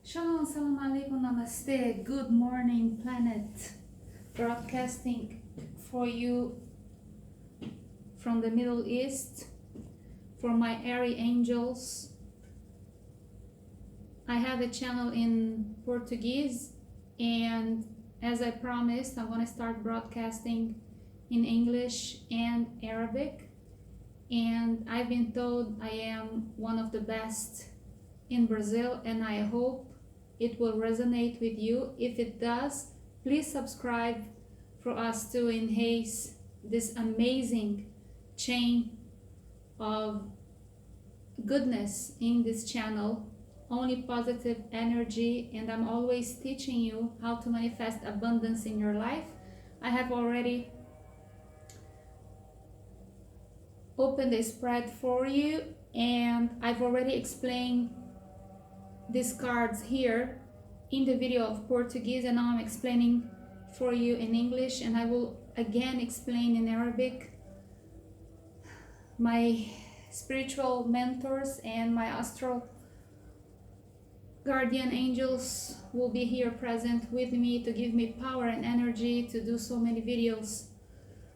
Shalom, salam alaikum, namaste. Good morning, planet. Broadcasting for you from the Middle East, for my ARIES angels. I have a channel in Portuguese, and as I promised, I'm going to start broadcasting in English and Arabic. And I've been told I am one of the best in Brazil, and I hope it will resonate with you. If it does, please subscribe for us to enhance this amazing chain of goodness in this channel, only positive energy, and I'm always teaching you how to manifest abundance in your life. I have already opened a spread for you, and I've already explained these cards here in the video of Portuguese, and now I'm explaining for you in English, and I will again explain in Arabic. My spiritual mentors and my astral guardian angels will be here present with me to give me power and energy to do so many videos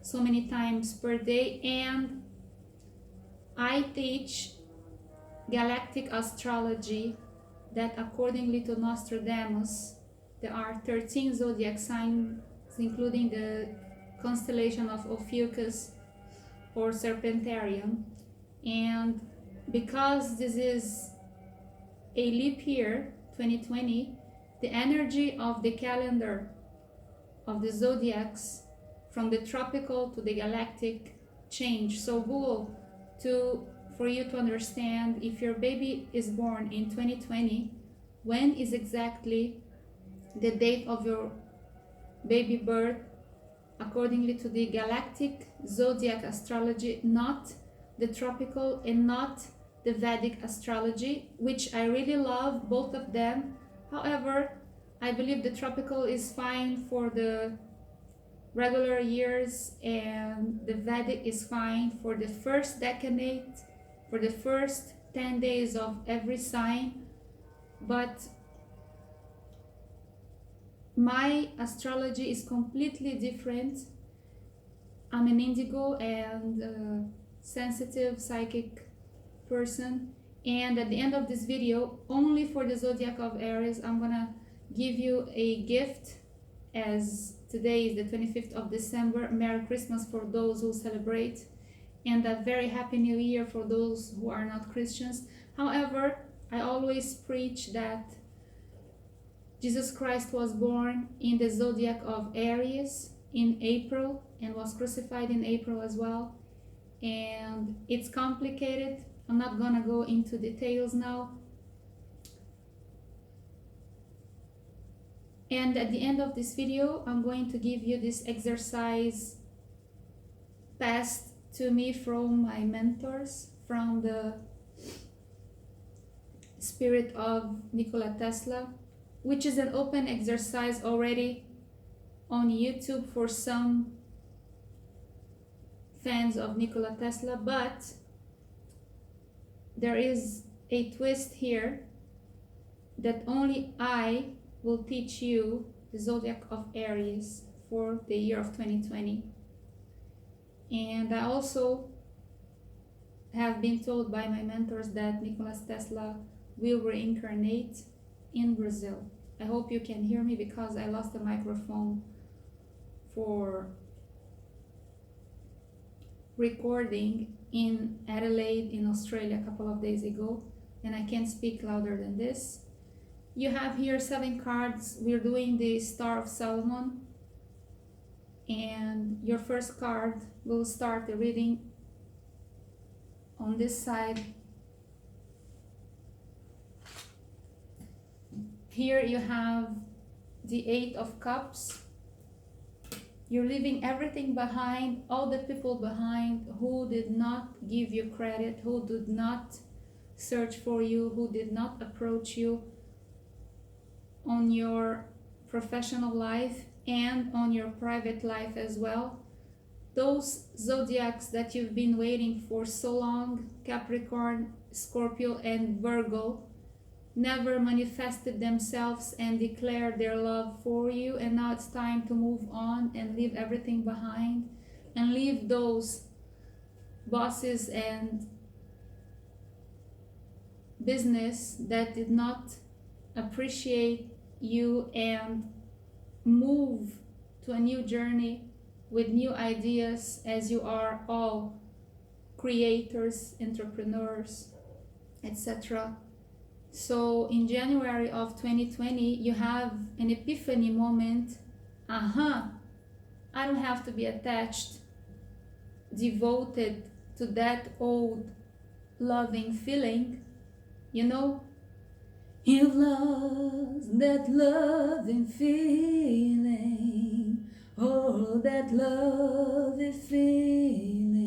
so many times per day. And I teach galactic astrology, that accordingly to Nostradamus, there are 13 zodiac signs, including the constellation of Ophiuchus or Serpentarium. And because this is a leap year, 2020, the energy of the calendar of the zodiacs from the tropical to the galactic change. So Google for you to understand if your baby is born in 2020, when is exactly the date of your baby birth accordingly to the galactic zodiac astrology, not the tropical and not the Vedic astrology, which I really love, both of them. However, I believe the tropical is fine for the regular years, and the Vedic is fine for the first decade, for the first 10 days of every sign. But my astrology is completely different. I'm an indigo and sensitive psychic person, and at the end of this video, only for the zodiac of Aries, I'm gonna give you a gift. As today is the 25th of December, Merry Christmas for those who celebrate, and a very Happy New Year for those who are not Christians. However, I always preach that Jesus Christ was born in the zodiac of Aries in April and was crucified in April as well. And it's complicated. I'm not gonna go into details now. And at the end of this video, I'm going to give you this exercise passed to me from my mentors, from the spirit of Nikola Tesla, which is an open exercise already on YouTube for some fans of Nikola Tesla, but there is a twist here that only I will teach you the zodiac of Aries for the year of 2020. And I also have been told by my mentors that Nikola Tesla will reincarnate in Brazil. I hope you can hear me because I lost the microphone for recording in Adelaide in Australia a couple of days ago, and I can't speak louder than this. You have here 7 cards. We're doing the Star of Solomon, and your first card will start the reading on this side. Here you have the 8 of Cups. You're leaving everything behind, all the people behind who did not give you credit, who did not search for you, who did not approach you on your professional life and on your private life as well. Those zodiacs that you've been waiting for so long, Capricorn, Scorpio, and Virgo, never manifested themselves and declared their love for you, and now it's time to move on and leave everything behind and leave those bosses and business that did not appreciate you, and move to a new journey with new ideas, as you are all creators, entrepreneurs, etc. So in January of 2020, you have an epiphany moment. I don't have to be attached, devoted to that old loving feeling. You know, you've lost that loving feeling. Oh, that loving feeling.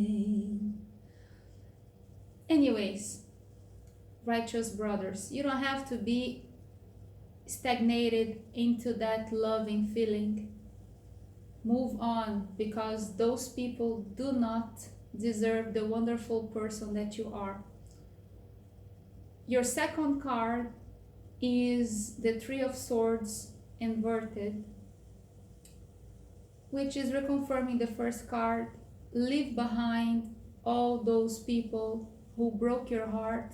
Anyways, righteous brothers, you don't have to be stagnated into that loving feeling. Move on, because those people do not deserve the wonderful person that you are. Your second card is the Three of Swords inverted, which is reconfirming the first card. Leave behind all those people who broke your heart,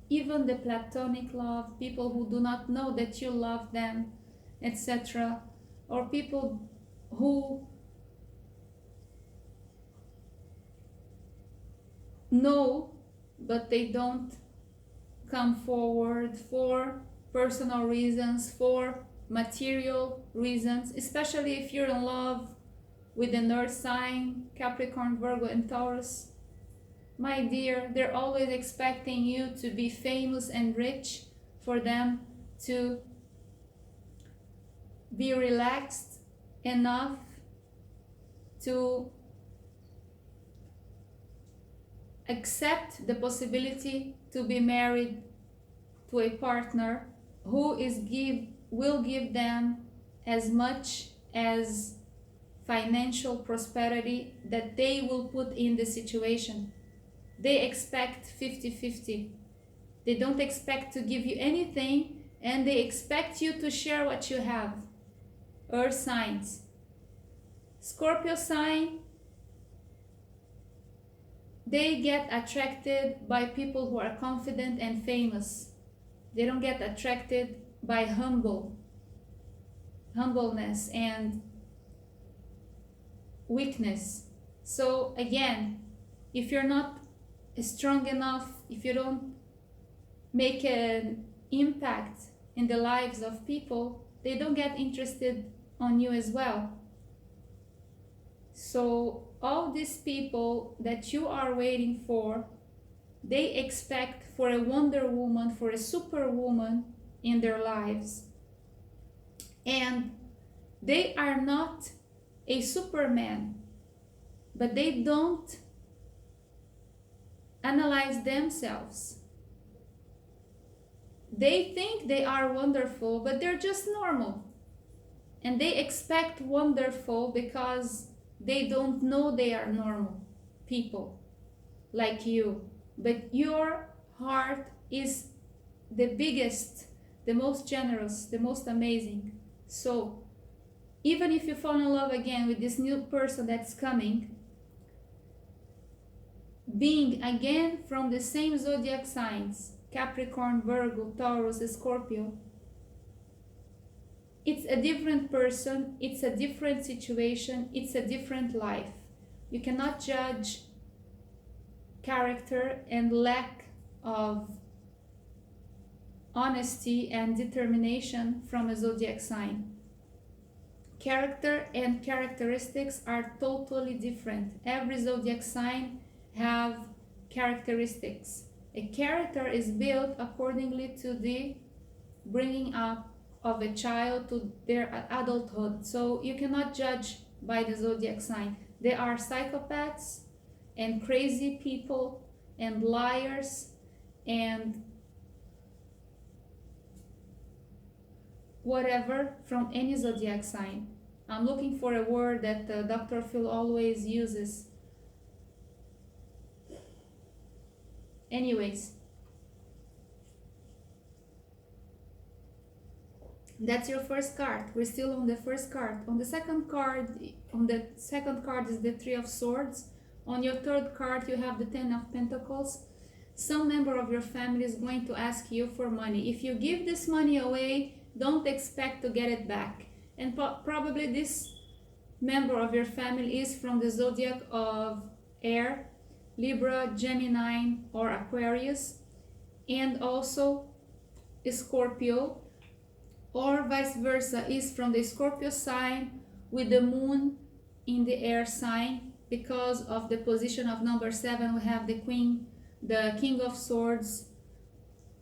even the platonic love, people who do not know that you love them, etc. Or people who know but they don't come forward for personal reasons, for material reasons, especially if you're in love with an earth sign, Capricorn, Virgo, and Taurus. My dear, they're always expecting you to be famous and rich for them to be relaxed enough to accept the possibility to be married to a partner who will give them as much as financial prosperity that they will put in the situation. They expect 50-50. They don't expect to give you anything, and they expect you to share what you have. Earth signs. Scorpio sign, they get attracted by people who are confident and famous. They don't get attracted by humbleness and weakness. So again, if you're not strong enough, if you don't make an impact in the lives of people, they don't get interested on you as well. So all these people that you are waiting for, they expect for a Wonder Woman, for a superwoman in their lives. And they are not a Superman, but they don't analyze themselves. They think they are wonderful, but they're just normal. And they expect wonderful because they don't know they are normal people like you. But your heart is the biggest, the most generous, the most amazing. So even if you fall in love again with this new person that's coming, being again from the same zodiac signs, Capricorn, Virgo, Taurus, Scorpio, it's a different person, it's a different situation, it's a different life. You cannot judge character and lack of honesty and determination from a zodiac sign. Character and characteristics are totally different. Every zodiac sign have characteristics. A character is built accordingly to the bringing up of a child to their adulthood. So you cannot judge by the zodiac sign. They are psychopaths and crazy people and liars and whatever from any zodiac sign. I'm looking for a word that Dr. Phil always uses. Anyways, That's your first card. We're still on the first card. On the second card is the Three of Swords. On your third card, you have the Ten of Pentacles. Some member of your family is going to ask you for money. If you give this money away, don't expect to get it back. And probably this member of your family is from the zodiac of Air, Libra, Gemini, or Aquarius, and also Scorpio, or vice versa, is from the Scorpio sign with the moon in the air sign. Because of the position of number 7, we have the King of Swords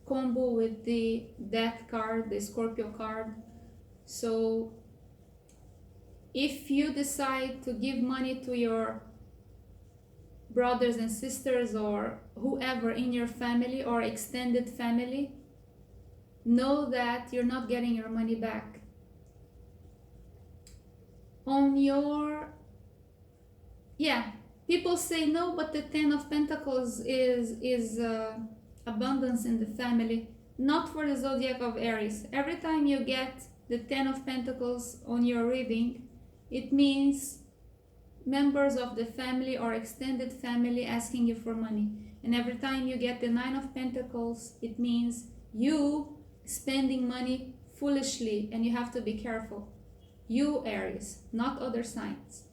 combo with the Death card, the Scorpio card. So if you decide to give money to your brothers and sisters or whoever in your family or extended family, know that you're not getting your money back. On your, people say no, but the Ten of Pentacles is abundance in the family. Not for the zodiac of Aries. Every time you get the Ten of Pentacles on your reading, it means members of the family or extended family asking you for money. And every time you get the Nine of Pentacles, it means you spending money foolishly, and you have to be careful. You, Aries, not other signs.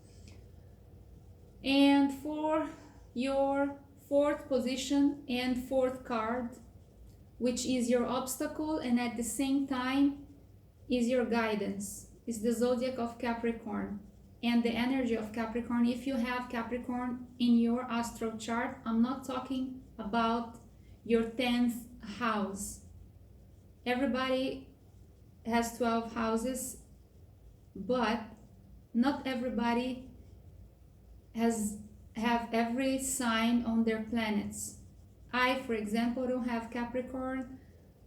And for your fourth position and fourth card, which is your obstacle and at the same time is your guidance, is the zodiac of Capricorn and the energy of Capricorn. If you have Capricorn in your astral chart, I'm not talking about your 10th house. Everybody has 12 houses, but not everybody have every sign on their planets. I, for example, don't have Capricorn,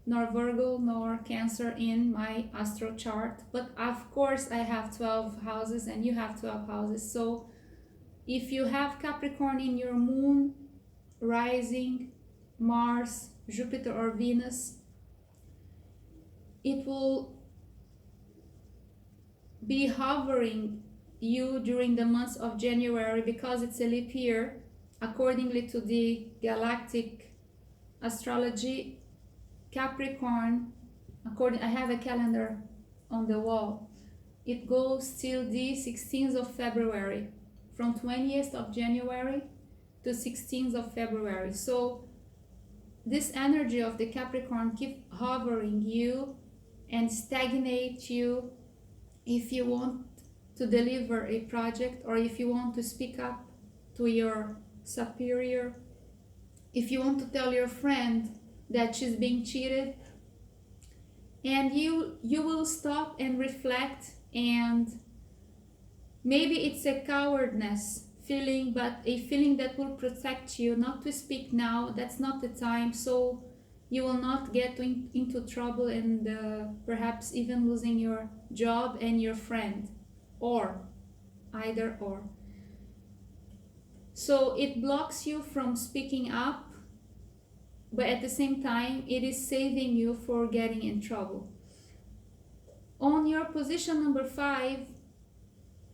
nor Virgo, nor Cancer in my astral chart, but of course I have 12 houses and you have 12 houses. So if you have Capricorn in your moon, rising, Mars, Jupiter, or Venus, it will be hovering you during the months of January, because it's a leap year. Accordingly to the galactic astrology, Capricorn, I have a calendar on the wall, it goes till the 16th of February, from 20th of January to 16th of February. So this energy of the Capricorn keep hovering you and stagnate you if you want to deliver a project, or if you want to speak up to your superior, if you want to tell your friend that she's being cheated, and you will stop and reflect, and maybe it's a cowardness feeling, but a feeling that will protect you not to speak now. That's not the time, so you will not get into trouble and perhaps even losing your job and your friend, or either or. So it blocks you from speaking up, but at the same time it is saving you for getting in trouble. On your position number 5,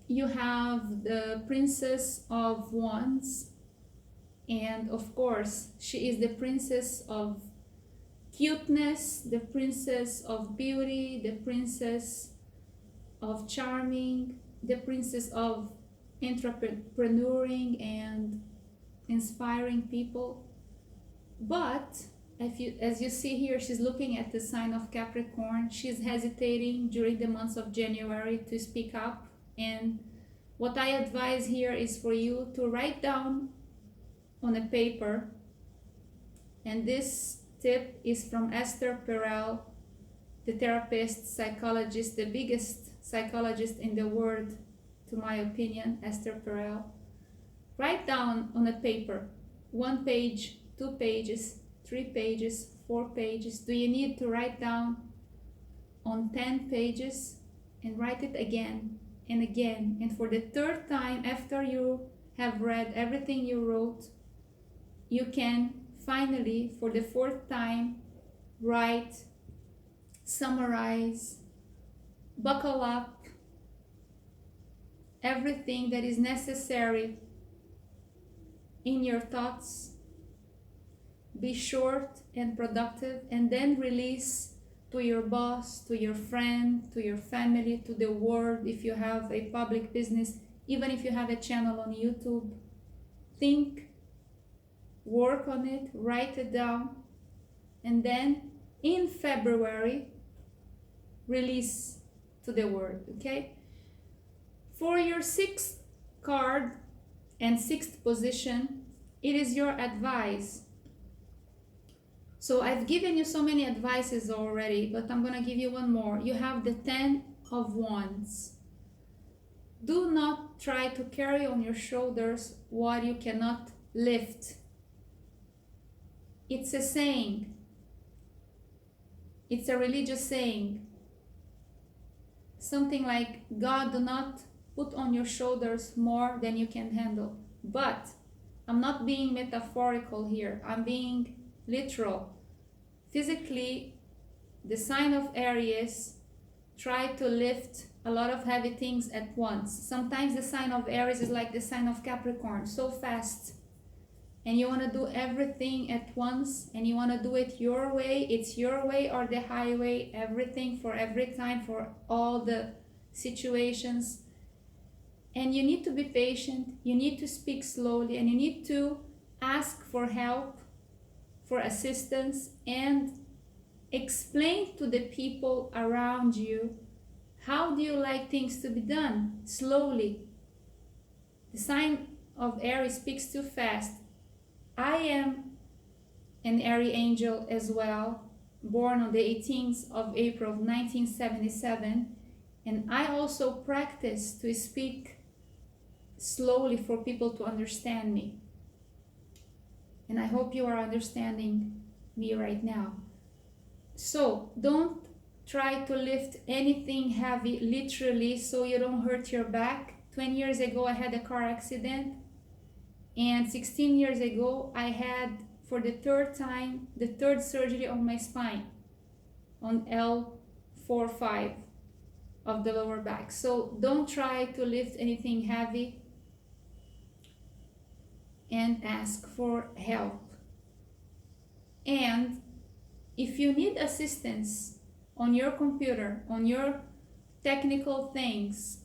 you have the Princess of Wands, and of course she is the princess of cuteness, the princess of beauty, the princess of charming, the princess of entrepreneuring and inspiring people. But as you see here, she's looking at the sign of Capricorn. She's hesitating during the months of January to speak up, and what I advise here is for you to write down on a paper, and this tip is from Esther Perel, the therapist, psychologist, the biggest psychologist in the world, to my opinion, Esther Perel. Write down on a paper, 1 page, 2 pages, 3 pages, 4 pages. Do you need to write down on 10 pages? And write it again and again. And for the 3rd time, after you have read everything you wrote, you can finally, for the 4th time, write, summarize, buckle up everything that is necessary in your thoughts. Be short and productive, and then release to your boss, to your friend, to your family, to the world. If you have a public business, even if you have a channel on YouTube, think, work on it, write it down, and then in February, release to the world, okay? For your sixth card and sixth position, it is your advice. So I've given you so many advices already, but I'm gonna give you one more. You have the 10 of Wands. Do not try to carry on your shoulders what you cannot lift. It's a saying. It's a religious saying. Something like, God, do not put on your shoulders more than you can handle. But I'm not being metaphorical here. I'm being literal. Physically, the sign of Aries try to lift a lot of heavy things at once. Sometimes the sign of Aries is like the sign of Capricorn, so fast. And you want to do everything at once, and you want to do it your way. It's your way or the highway, everything for every time, for all the situations. And you need to be patient, you need to speak slowly, and you need to ask for help, for assistance, and explain to the people around you how do you like things to be done slowly. The sign of Aries speaks too fast. I am an Aries angel as well, born on the 18th of April of 1977, and I also practice to speak slowly for people to understand me. And I hope you are understanding me right now. So don't try to lift anything heavy literally so you don't hurt your back. 20 years ago I had a car accident, and 16 years ago I had, for the third time, the third surgery on my spine, on L4-5 of the lower back. So don't try to lift anything heavy, and ask for help. And if you need assistance on your computer, on your technical things,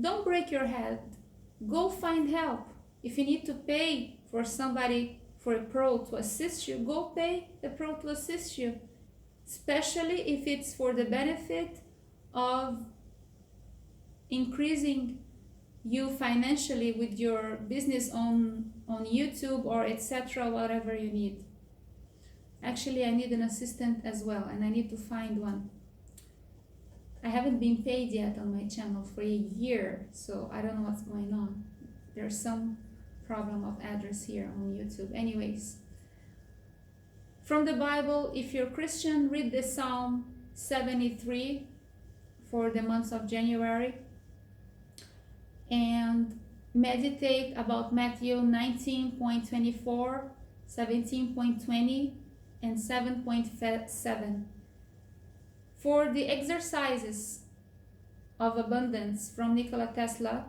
don't break your head. Go find help. If you need to pay for somebody, for a pro to assist you, go pay the pro to assist you, especially if it's for the benefit of increasing you financially with your business on YouTube or etc., whatever you need. Actually, I need an assistant as well, and I need to find one. I haven't been paid yet on my channel for a year, so I don't know what's going on. There's some problem of address here on YouTube. Anyways, from the Bible, if you're Christian, read the Psalm 73 for the month of January, and meditate about Matthew 19.24, 17.20, and 7.7. For the exercises of abundance from Nikola Tesla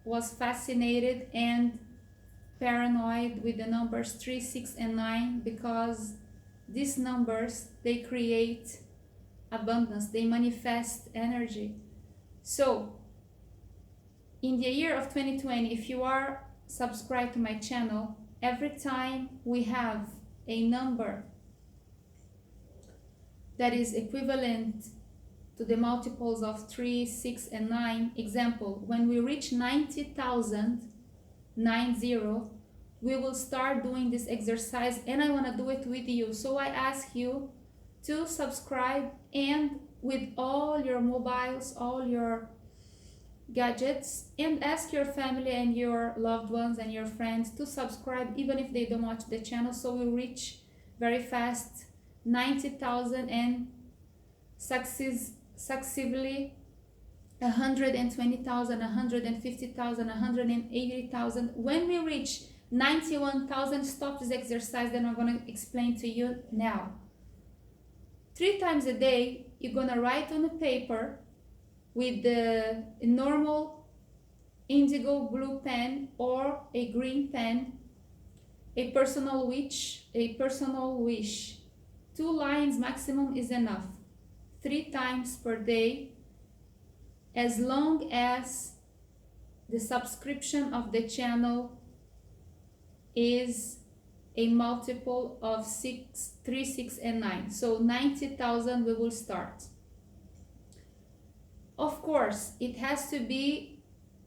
was fascinated and paranoid with the numbers 3, 6, and 9, because these numbers, they create abundance, they manifest energy. So in the year of 2020, if you are subscribed to my channel, every time we have a number that is equivalent to the multiples of 3, 6, and 9, example, when we reach 90,000, 90, we will start doing this exercise, and I want to do it with you. So I ask you to subscribe, and with all your mobiles, all your gadgets, and ask your family and your loved ones and your friends to subscribe, even if they don't watch the channel, so we reach very fast 90,000 and successively 120,000, 150,000, 180,000. When we reach 91,000, stop this exercise, then I'm going to explain to you now. 3 times a day, you're gonna write on a paper with the normal indigo blue pen or a green pen, a personal wish. 2 lines maximum is enough. 3 times per day, as long as the subscription of the channel is a multiple of 6, 3, 6, and 9. So 90,000 we will start. Of course, it has to be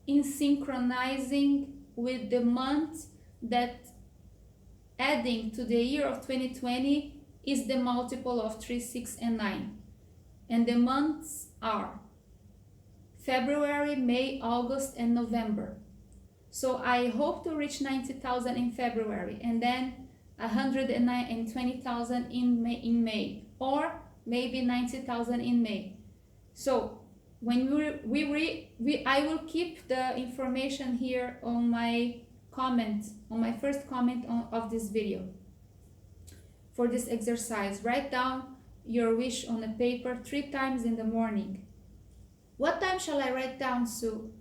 in synchronizing with the month that adding to the year of 2020 is the multiple of 3, 6, and 9. And the months are February, May, August, and November. So I hope to reach 90,000 in February, and then 120,000 in May, or maybe 90,000 in May. So when I will keep the information here on my comment, on my first comment of this video. For this exercise, write down your wish on a paper 3 times in the morning. What time shall I write down, Sue?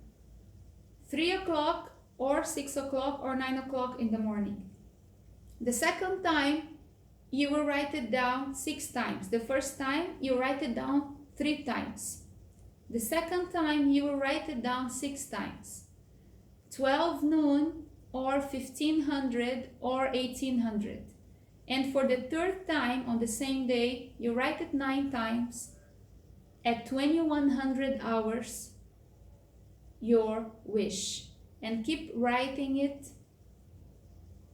3 o'clock or 6 o'clock or 9 o'clock in the morning. The second time, you will write it down 6 times. The first time, you write it down 3 times. The second time, you will write it down 6 times. 12 noon or 1500 or 1800. And for the third time on the same day, you write it 9 times at 2100 hours, your wish. And keep writing it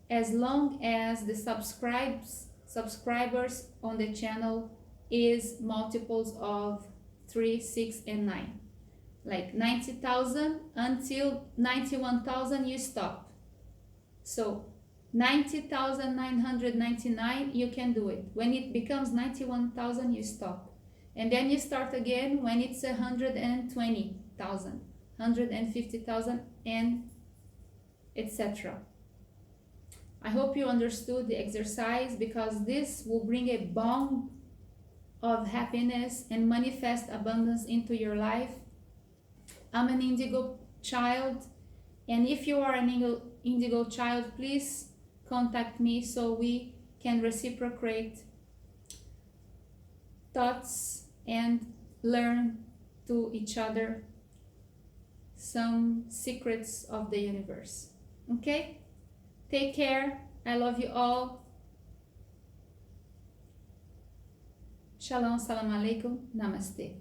as long as the subscribers on the channel is multiples of 3, 6, and 9. Like 90,000 until 91,000 you stop. So 90,999 you can do it. When it becomes 91,000 you stop. And then you start again when it's 120,000. 150,000, and etc. I hope you understood the exercise, because this will bring a bomb of happiness and manifest abundance into your life. I'm an indigo child, and if you are an indigo child, please contact me so we can reciprocate thoughts and learn to each other some secrets of the universe. Okay? Take care. I love you all. Shalom, salam alaikum, namaste.